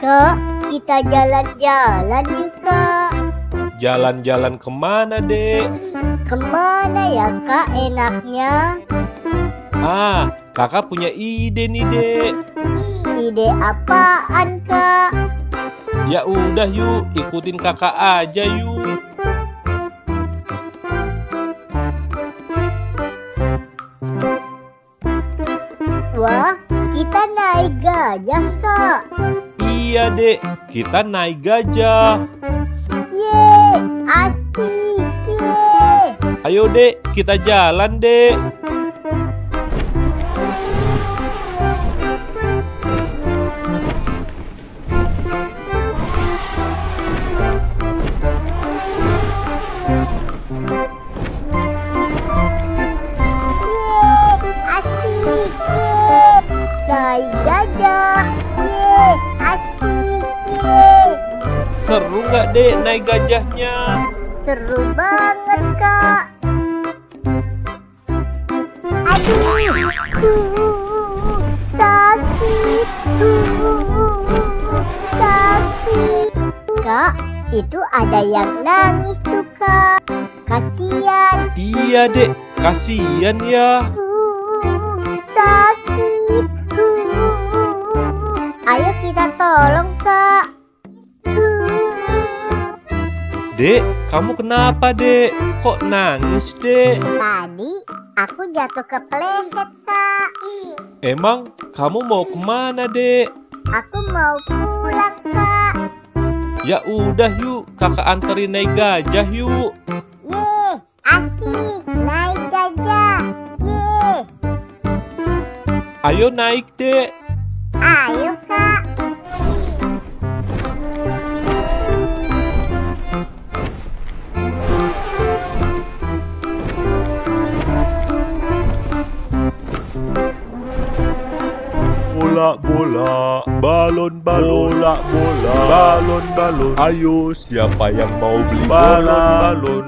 Kak, kita jalan-jalan yuk, Kak. Jalan-jalan kemana, Dek? Kemana ya, Kak, enaknya? Kakak punya ide nih, Dek. Ide apaan, Kak? Ya udah yuk, ikutin kakak aja yuk. Wah, kita naik gajah, Kak. Iya, Dek, kita naik gajah. Yeay, asik, yeay. Ayo, Dek, kita jalan, Dek. Naik gajah, yeay, asik, yeay. Seru nggak, Dek, naik gajahnya? Seru banget, Kak. Aduh, sakit, sakit. Kak, itu ada yang nangis tuh, Kak. Kasian. Iya, Dek, kasihan ya. Sakit. Ayo kita tolong, Kak. Dek, kamu kenapa, Dek? Kok nangis, Dek? Tadi aku jatuh kepleset, Kak. Emang kamu mau kemana, Dek? Aku mau pulang, Kak. Ya udah yuk, kakak anterin naik gajah yuk. Yeay, asik, naik gajah. Yeay. Ayo naik, Dek. Ayo, Kak. Bola-bola, balon-balon, bola-bola, balon-balon. Ayo, siapa yang mau beli balon-balon?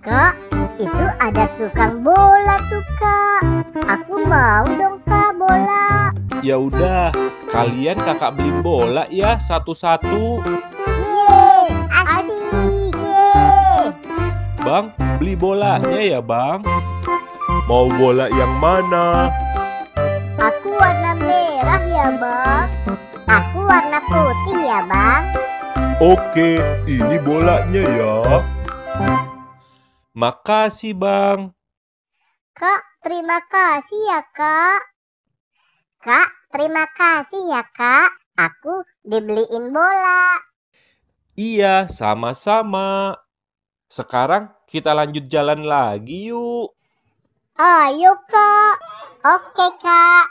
Kak, itu ada tukang bola tuh, Kak. Aku mau dong, Kak, bola. Ya udah, kalian kakak beli bola ya satu-satu. Yeay, asik, yeay. Bang, beli bolanya ya, Bang. Mau bola yang mana? Aku warna merah ya, Bang. Aku warna putih ya, Bang. Oke, ini bolanya ya. Makasih, Bang. Kak, terima kasih ya, Kak. Kak, terima kasih ya, Kak. Aku dibeliin bola. Iya, sama-sama. Sekarang kita lanjut jalan lagi yuk. Ayo, Kak. Oke, Kak.